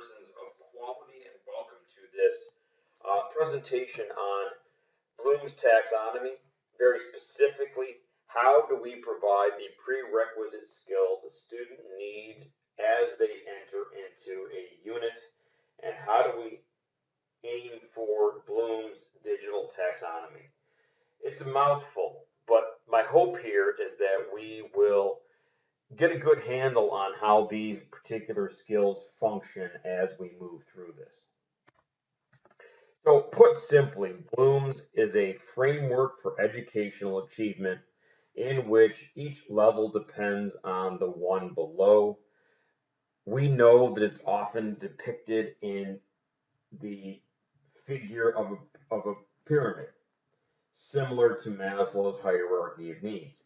persons of quality, and welcome to this presentation on Bloom's taxonomy. Very specifically, how do we provide the prerequisite skills a student needs as they enter into a unit, and how do we aim for Bloom's digital taxonomy? It's a mouthful, but my hope here is that we will get a good handle on how these particular skills function as we move through this. So put simply, Bloom's is a framework for educational achievement in which each level depends on the one below. We know that it's often depicted in the figure of a pyramid, similar to Maslow's hierarchy of needs.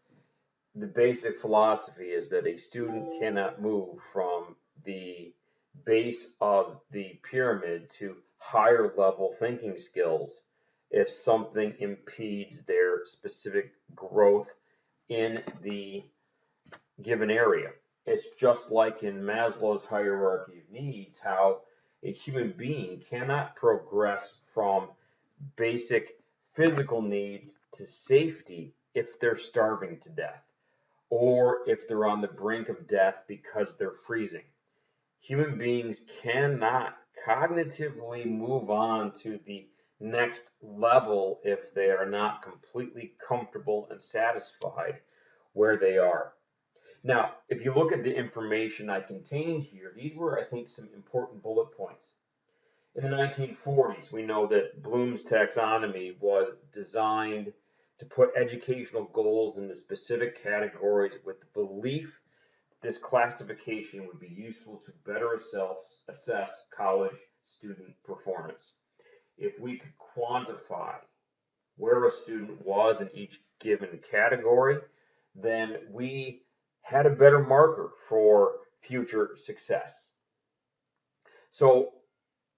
The basic philosophy is that a student cannot move from the base of the pyramid to higher level thinking skills if something impedes their specific growth in the given area. It's just like in Maslow's hierarchy of needs, how a human being cannot progress from basic physical needs to safety if they're starving to death, or if they're on the brink of death because they're freezing. Human beings cannot cognitively move on to the next level if they are not completely comfortable and satisfied where they are. Now, if you look at the information I contained here, these were, I think, some important bullet points. In the 1940s, we know that Bloom's taxonomy was designed to put educational goals into specific categories with the belief that this classification would be useful to better assess college student performance. If we could quantify where a student was in each given category, then we had a better marker for future success. So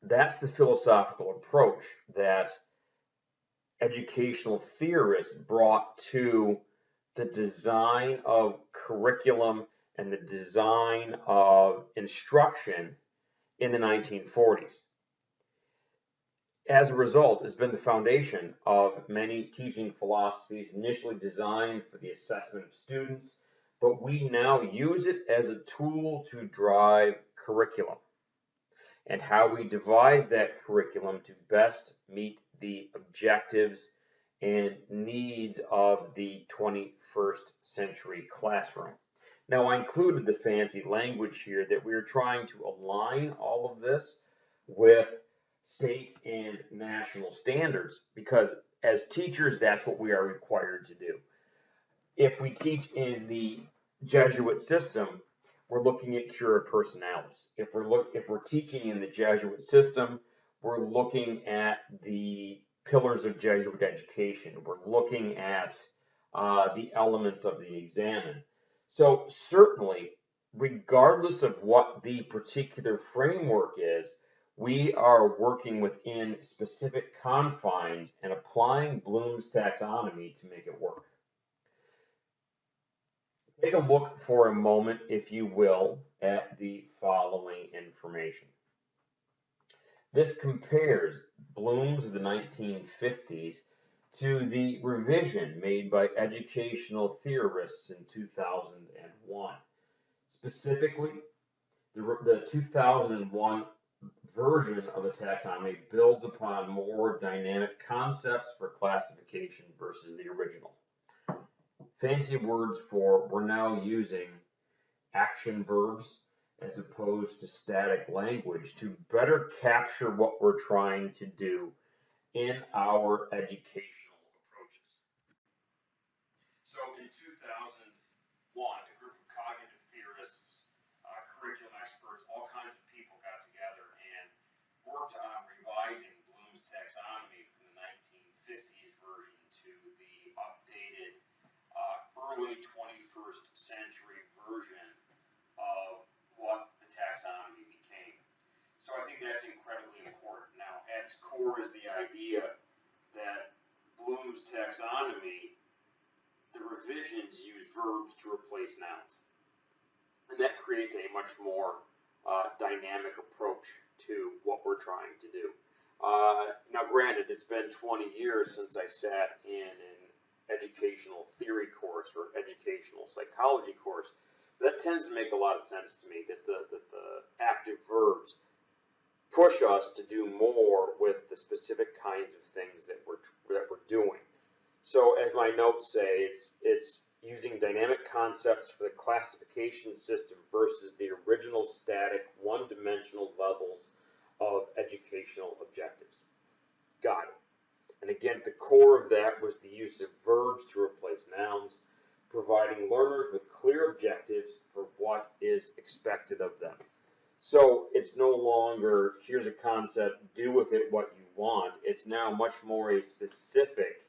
that's the philosophical approach that educational theorists brought to the design of curriculum and the design of instruction in the 1940s. As a result, it's been the foundation of many teaching philosophies initially designed for the assessment of students, but we now use it as a tool to drive curriculum and how we devise that curriculum to best meet the objectives and needs of the 21st century classroom. Now, I included the fancy language here that we're trying to align all of this with state and national standards, because as teachers, that's what we are required to do. If we teach in the Jesuit system, we're looking at cura personalis. If we're teaching in the Jesuit system, we're looking at the pillars of Jesuit education. We're looking at the elements of the examen. So certainly, regardless of what the particular framework is, we are working within specific confines and applying Bloom's taxonomy to make it work. Take a look for a moment, if you will, at the following information. This compares Bloom's of the 1950s to the revision made by educational theorists in 2001. Specifically, the 2001 version of the taxonomy builds upon more dynamic concepts for classification versus the original. Fancy words for we're now using action verbs as opposed to static language to better capture what we're trying to do in our educational approaches. So in 2001, a group of cognitive theorists, curriculum experts, all kinds of people got together and worked on revising Bloom's taxonomy from the 1950s version to the updated early 21st century version of what the taxonomy became. So I think that's incredibly important. Now, at its core is the idea that Bloom's taxonomy, the revisions use verbs to replace nouns. And that creates a much more dynamic approach to what we're trying to do. Now, granted, it's been 20 years since I sat in an educational theory course or educational psychology course. That tends to make a lot of sense to me, that the active verbs push us to do more with the specific kinds of things that we're doing. So, as my notes say, it's using dynamic concepts for the classification system versus the original static one-dimensional levels of educational objectives. Got it. And again, at the core of that was the use of verbs to replace nouns, providing learners with clear objectives for what is expected of them. So it's no longer, here's a concept, do with it what you want. It's now much more a specific,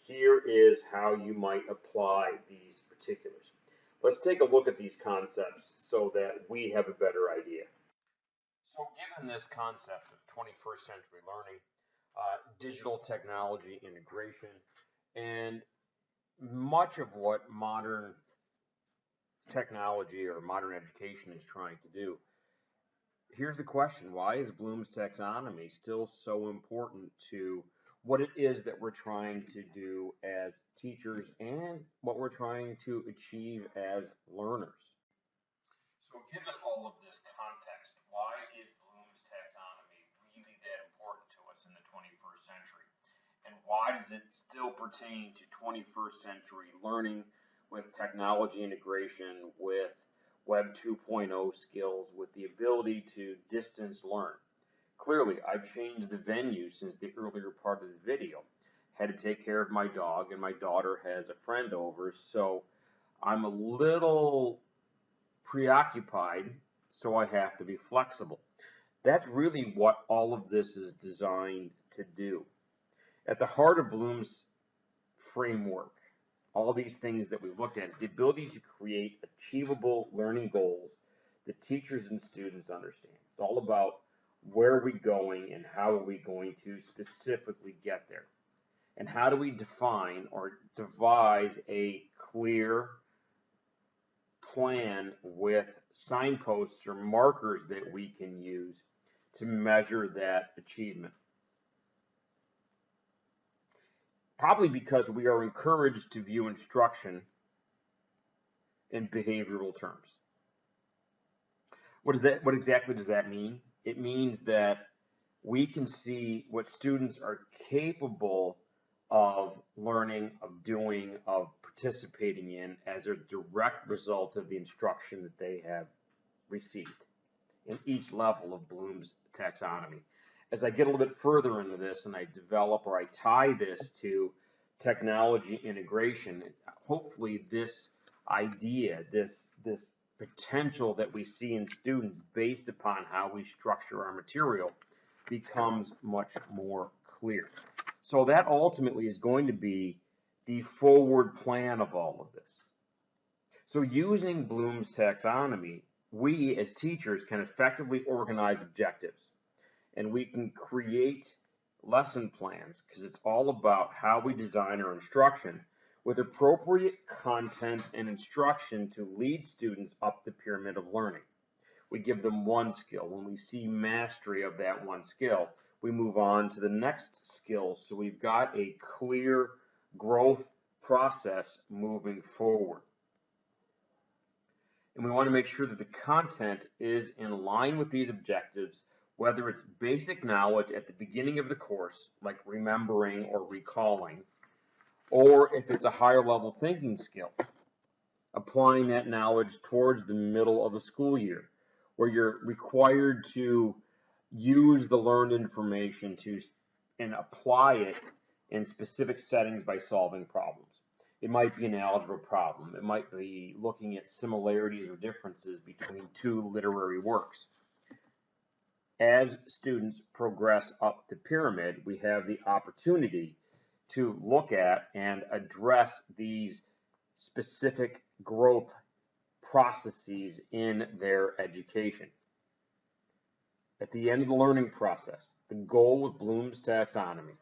here is how you might apply these particulars. Let's take a look at these concepts so that we have a better idea. So given this concept of 21st century learning, digital technology integration, and much of what modern technology or modern education is trying to do, here's the question: why is Bloom's taxonomy still so important to what it is that we're trying to do as teachers and what we're trying to achieve as learners? So given all of this context, why is Bloom's taxonomy really that important to us in the 21st century? And why does it still pertain to 21st century learning with technology integration, with Web 2.0 skills, with the ability to distance learn? Clearly, I've changed the venue since the earlier part of the video. Had to take care of my dog, and my daughter has a friend over, so I'm a little preoccupied, so I have to be flexible. That's really what all of this is designed to do. At the heart of Bloom's framework, all these things that we've looked at, is the ability to create achievable learning goals that teachers and students understand. It's all about where are we going and how are we going to specifically get there. And how do we define or devise a clear plan with signposts or markers that we can use to measure that achievement. Probably because we are encouraged to view instruction in behavioral terms. What exactly does that mean? It means that we can see what students are capable of learning, of doing, of participating in as a direct result of the instruction that they have received in each level of Bloom's taxonomy. As I get a little bit further into this and I develop or I tie this to technology integration, hopefully this idea, this potential that we see in students based upon how we structure our material becomes much more clear. So that ultimately is going to be the forward plan of all of this. So using Bloom's taxonomy, we as teachers can effectively organize objectives, and we can create lesson plans, because it's all about how we design our instruction with appropriate content and instruction to lead students up the pyramid of learning. We give them one skill. When we see mastery of that one skill, we move on to the next skill. So we've got a clear growth process moving forward. And we want to make sure that the content is in line with these objectives, whether it's basic knowledge at the beginning of the course, like remembering or recalling, or if it's a higher level thinking skill, applying that knowledge towards the middle of a school year, where you're required to use the learned information and apply it in specific settings by solving problems. It might be an algebra problem. It might be looking at similarities or differences between two literary works. As students progress up the pyramid, we have the opportunity to look at and address these specific growth processes in their education. At the end of the learning process, the goal with Bloom's taxonomy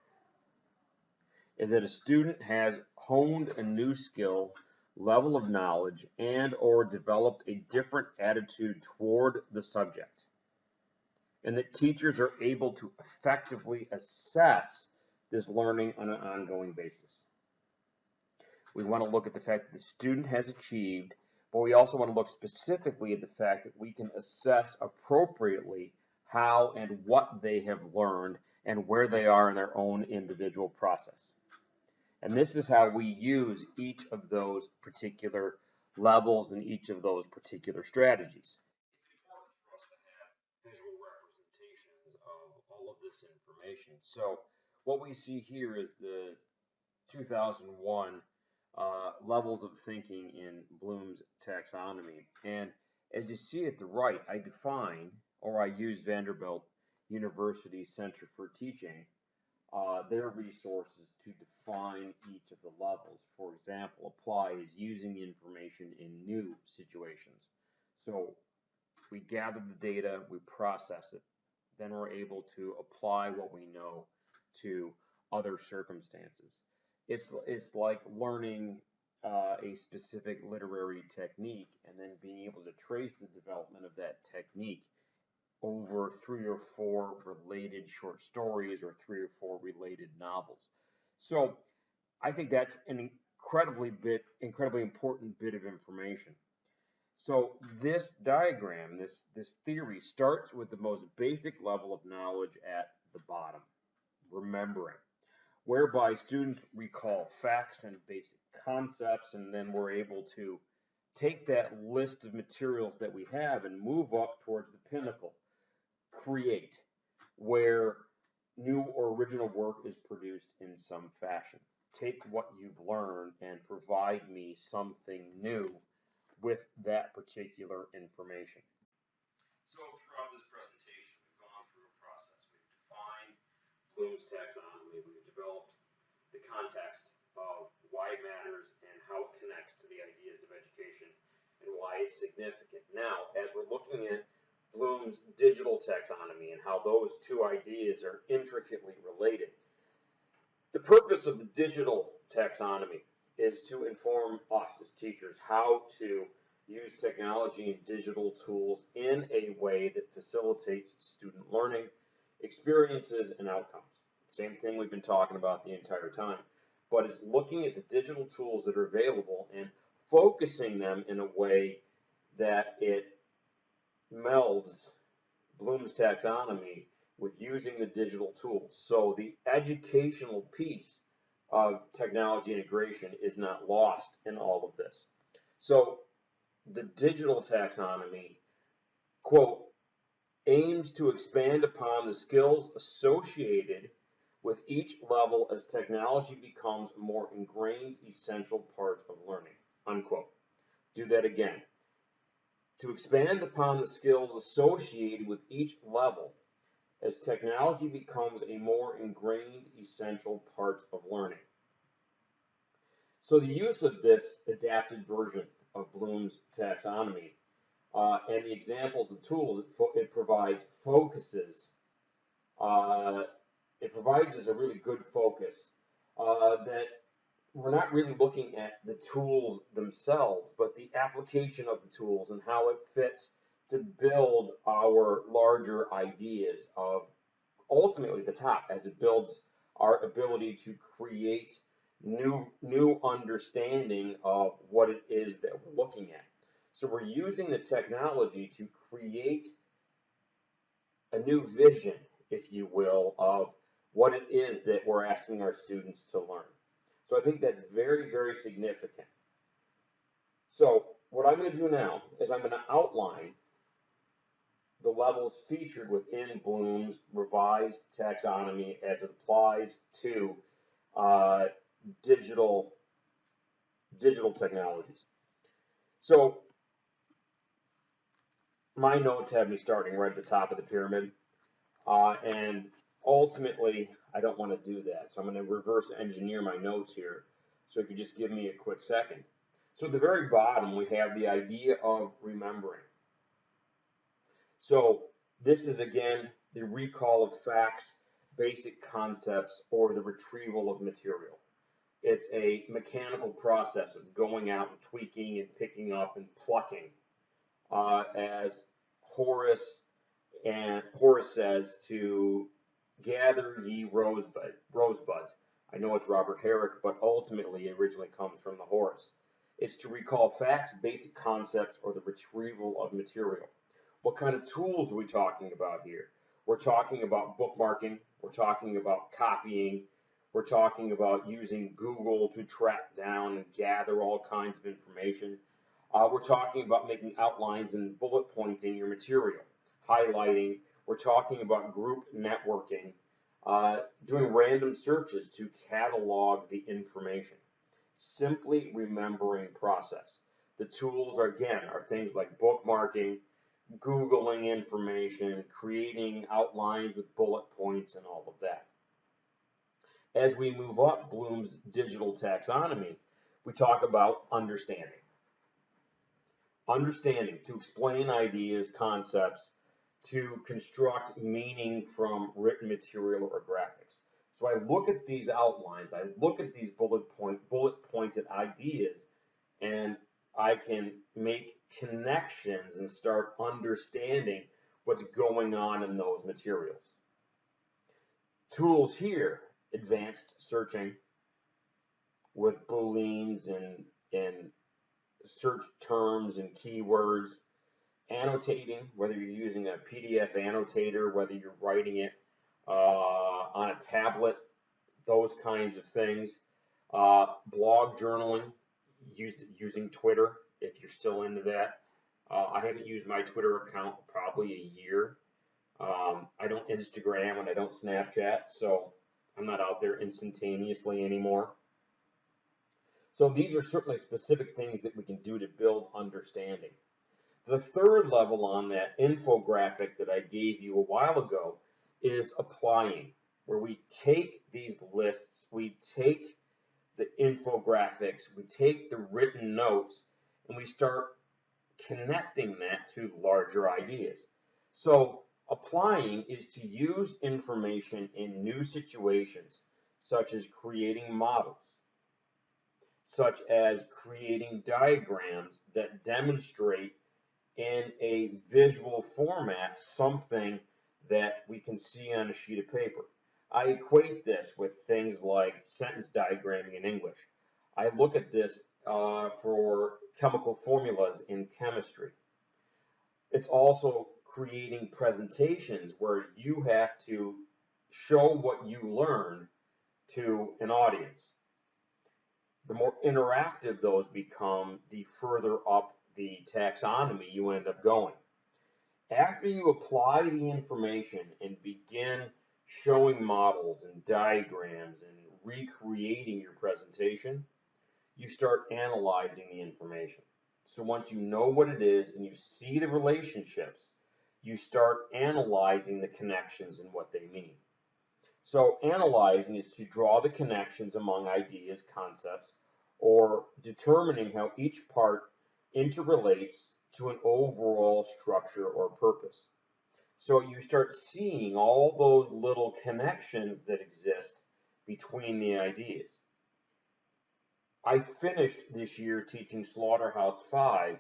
is that a student has honed a new skill level of knowledge and or developed a different attitude toward the subject, and that teachers are able to effectively assess this learning on an ongoing basis. We want to look at the fact that the student has achieved, but we also want to look specifically at the fact that we can assess appropriately how and what they have learned and where they are in their own individual process. And this is how we use each of those particular levels and each of those particular strategies. It's important for us to have visual representations of all of this information. So what we see here is the 2001 levels of thinking in Bloom's taxonomy. And as you see at the right, I define, or I use Vanderbilt University Center for Teaching, their resources to define each of the levels. For example, apply is using information in new situations. So we gather the data, we process it, then we're able to apply what we know to other circumstances. It's like learning a specific literary technique and then being able to trace the development of that technique over 3 or 4 related short stories or 3 or 4 related novels. So I think that's an incredibly important bit of information. So this diagram, this theory starts with the most basic level of knowledge at the bottom, remembering, whereby students recall facts and basic concepts, and then we're able to take that list of materials that we have and move up towards the pinnacle, create, where new or original work is produced in some fashion. Take what you've learned and provide me something new with that particular information. So throughout this presentation, we've gone through a process. We've defined Bloom's taxonomy. We've developed the context of why it matters and how it connects to the ideas of education and why it's significant. Now, as we're looking at Bloom's digital taxonomy and how those two ideas are intricately related, the purpose of the digital taxonomy is to inform us as teachers how to use technology and digital tools in a way that facilitates student learning, experiences, and outcomes. Same thing we've been talking about the entire time, but it's looking at the digital tools that are available and focusing them in a way that it melds Bloom's taxonomy with using the digital tools. So the educational piece of technology integration is not lost in all of this. So the digital taxonomy, quote, aims to expand upon the skills associated with each level as technology becomes a more ingrained, essential part of learning, unquote. Do that again. To expand upon the skills associated with each level as technology becomes a more ingrained, essential part of learning. So the use of this adapted version of Bloom's taxonomy and the examples and tools it provides it provides us a really good focus that we're not really looking at the tools themselves, but the application of the tools and how it fits to build our larger ideas of ultimately the top, as it builds our ability to create new understanding of what it is that we're looking at. So we're using the technology to create a new vision, if you will, of what it is that we're asking our students to learn. So I think that's very, very significant. So what I'm going to do now is I'm going to outline the levels featured within Bloom's revised taxonomy as it applies to digital technologies. So my notes have me starting right at the top of the pyramid, and ultimately I don't want to do that, so I'm going to reverse engineer my notes here. So if you just give me a quick second. So at the very bottom we have the idea of remembering. So this is again the recall of facts, basic concepts, or the retrieval of material. It's a mechanical process of going out and tweaking and picking up and plucking, as Horace Horace says, to gather ye rosebuds. I know it's Robert Herrick, but ultimately it originally comes from the Horace. It's to recall facts, basic concepts, or the retrieval of material. What kind of tools are we talking about here? We're talking about bookmarking. We're talking about copying. We're talking about using Google to track down and gather all kinds of information. We're talking about making outlines and bullet pointing your material, highlighting. We're talking about group networking, doing random searches to catalog the information. Simply remembering process. The tools are things like bookmarking, Googling information, creating outlines with bullet points, and all of that. As we move up Bloom's digital taxonomy, we talk about understanding. Understanding, to explain ideas, concepts, to construct meaning from written material or graphics. So I look at these outlines, I look at these bullet pointed ideas, and I can make connections and start understanding what's going on in those materials. Tools here: advanced searching with booleans and search terms and keywords, annotating, whether you're using a PDF annotator, whether you're writing it on a tablet, those kinds of things. Blog journaling, using Twitter, if you're still into that. I haven't used my Twitter account probably a year. I don't Instagram and I don't Snapchat, so I'm not out there instantaneously anymore. So these are certainly specific things that we can do to build understanding. The third level on that infographic that I gave you a while ago is applying, where we take these lists, we take the infographics, we take the written notes, and we start connecting that to larger ideas. So applying is to use information in new situations, such as creating models, such as creating diagrams that demonstrate in a visual format something that we can see on a sheet of paper. I equate this with things like sentence diagramming in English. I look at this for chemical formulas in chemistry. It's also creating presentations where you have to show what you learn to an audience. The more interactive those become, the further up the taxonomy you end up going. After you apply the information and begin showing models and diagrams and recreating your presentation, you start analyzing the information. So once you know what it is and you see the relationships, you start analyzing the connections and what they mean. So analyzing is to draw the connections among ideas, concepts, or determining how each part interrelates to an overall structure or purpose. So you start seeing all those little connections that exist between the ideas. I finished this year teaching Slaughterhouse 5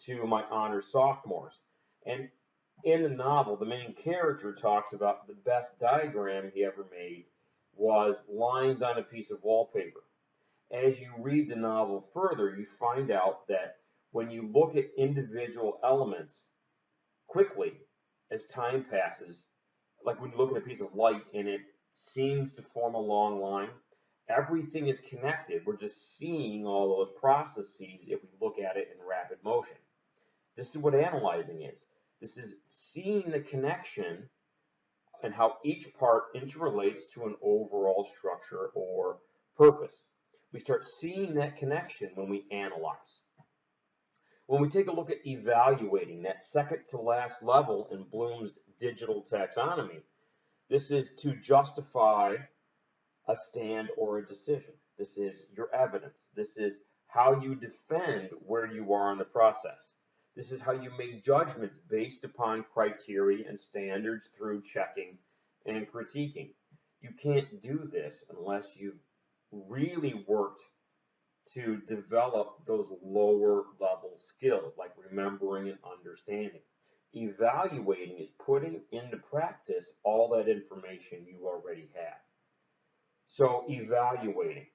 to my honor sophomores, and in the novel, the main character talks about the best diagram he ever made was lines on a piece of wallpaper. As you read the novel further, you find out that when you look at individual elements quickly as time passes, like when you look at a piece of light and it seems to form a long line, everything is connected. We're just seeing all those processes if we look at it in rapid motion. This is what analyzing is. This is seeing the connection and how each part interrelates to an overall structure or purpose. We start seeing that connection when we analyze. When we take a look at evaluating, that second to last level in Bloom's digital taxonomy, this is to justify a stand or a decision. This is your evidence. This is how you defend where you are in the process. This is how you make judgments based upon criteria and standards through checking and critiquing. You can't do this unless you've really worked to develop those lower level skills like remembering and understanding. Evaluating is putting into practice all that information you already have. So evaluating.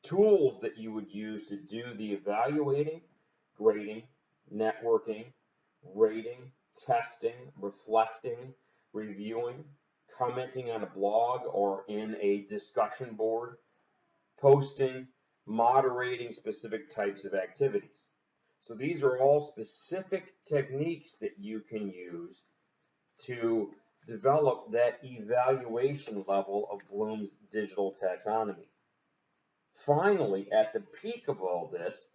Tools that you would use to do the evaluating, grading, networking, rating, testing, reflecting, reviewing, commenting on a blog or in a discussion board, posting, moderating specific types of activities. So these are all specific techniques that you can use to develop that evaluation level of Bloom's digital taxonomy. Finally, at the peak of all this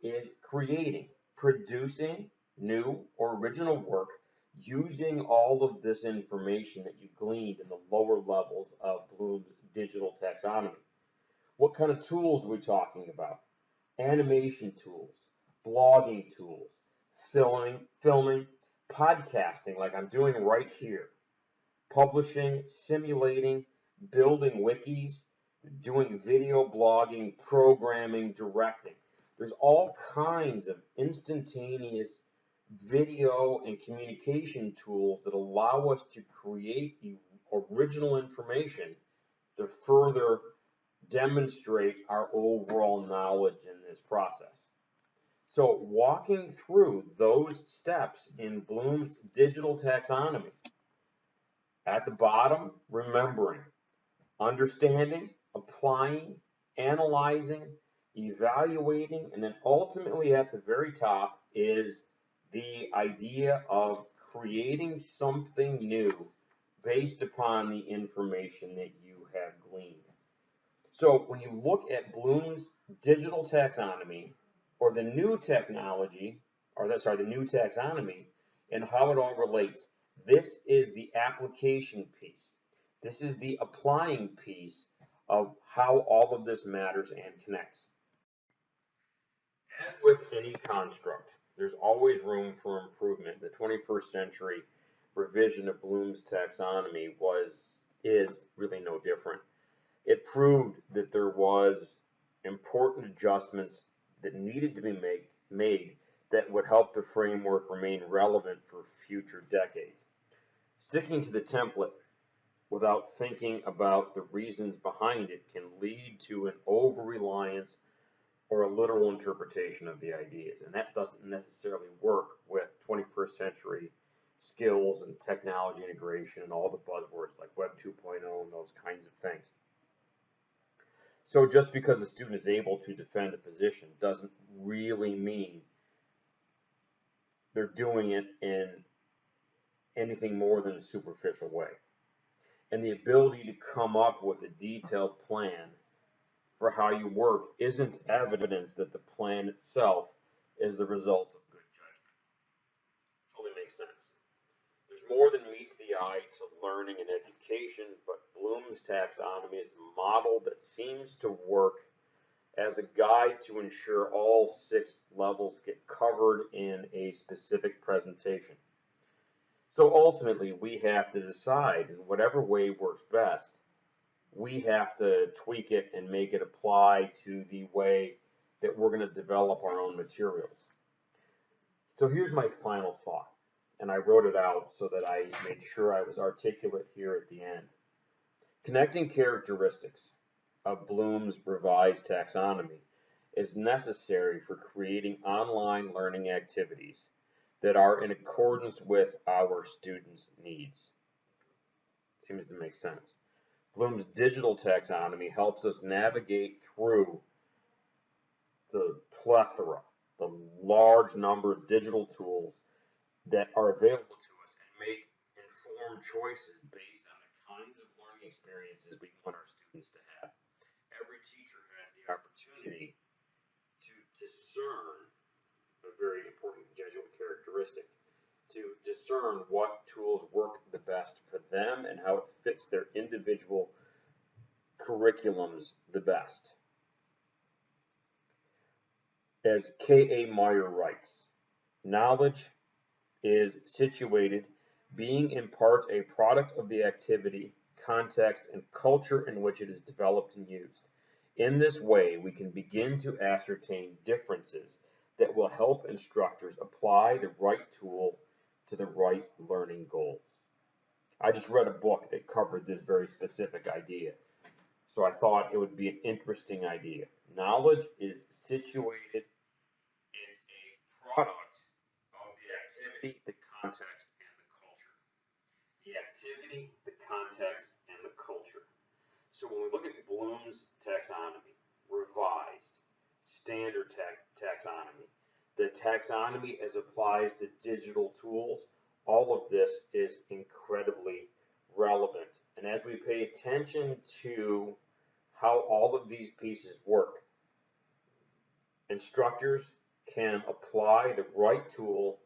is creating, producing new or original work using all of this information that you gleaned in the lower levels of Bloom's digital taxonomy. What kind of tools are we talking about? Animation tools, blogging tools, filming, podcasting like I'm doing right here, publishing, simulating, building wikis, doing video blogging, programming, directing. There's all kinds of instantaneous video and communication tools that allow us to create original information to further demonstrate our overall knowledge in this process. So walking through those steps in Bloom's digital taxonomy, at the bottom, remembering, understanding, applying, analyzing, evaluating, and then ultimately at the very top is the idea of creating something new based upon the information that you have gleaned. So when you look at Bloom's digital taxonomy or the new technology, or the new taxonomy and how it all relates, this is the application piece. This is the applying piece of how all of this matters and connects. As with any construct, there's always room for improvement. The 21st century revision of Bloom's taxonomy is really no different. It proved that there was important adjustments that needed to be made that would help the framework remain relevant for future decades. Sticking to the template without thinking about the reasons behind it can lead to an over-reliance or a literal interpretation of the ideas, and that doesn't necessarily work with 21st century skills and technology integration and all the buzzwords like Web 2.0 and those kinds of things. So just because a student is able to defend a position doesn't really mean they're doing it in anything more than a superficial way. And the ability to come up with a detailed plan for how you work isn't evidence that the plan itself is the result of good judgment. Totally makes sense. There's more than meets the eye to learning and education, but Bloom's taxonomy is a model that seems to work as a guide to ensure all 6 levels get covered in a specific presentation. So ultimately, we have to decide in whatever way works best. We have to tweak it and make it apply to the way that we're going to develop our own materials. So here's my final thought, and I wrote it out so that I made sure I was articulate here at the end. Connecting characteristics of Bloom's revised taxonomy is necessary for creating online learning activities that are in accordance with our students' needs. Seems to make sense. Bloom's digital taxonomy helps us navigate through the plethora, the large number of digital tools that are available to us and make informed choices based on the kinds of learning experiences we want our students to have. Every teacher has the opportunity to discern a very important digital characteristic, to discern what tools work the best for them and how it fits their individual curriculums the best. As K.A. Meyer writes, knowledge is situated, being in part a product of the activity, context, and culture in which it is developed and used. In this way, we can begin to ascertain differences that will help instructors apply the right tool to the right learning goals. I just read a book that covered this very specific idea, so I thought it would be an interesting idea. Knowledge is situated, is a product of the activity, the context, and the culture. The activity, the context, and the culture. So when we look at Bloom's taxonomy, revised, standard taxonomy, the taxonomy as applies to digital tools, all of this is incredibly relevant. And as we pay attention to how all of these pieces work, instructors can apply the right tool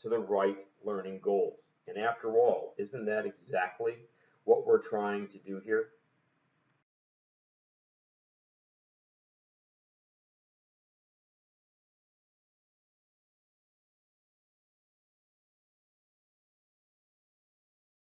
to the right learning goals. And after all, isn't that exactly what we're trying to do here?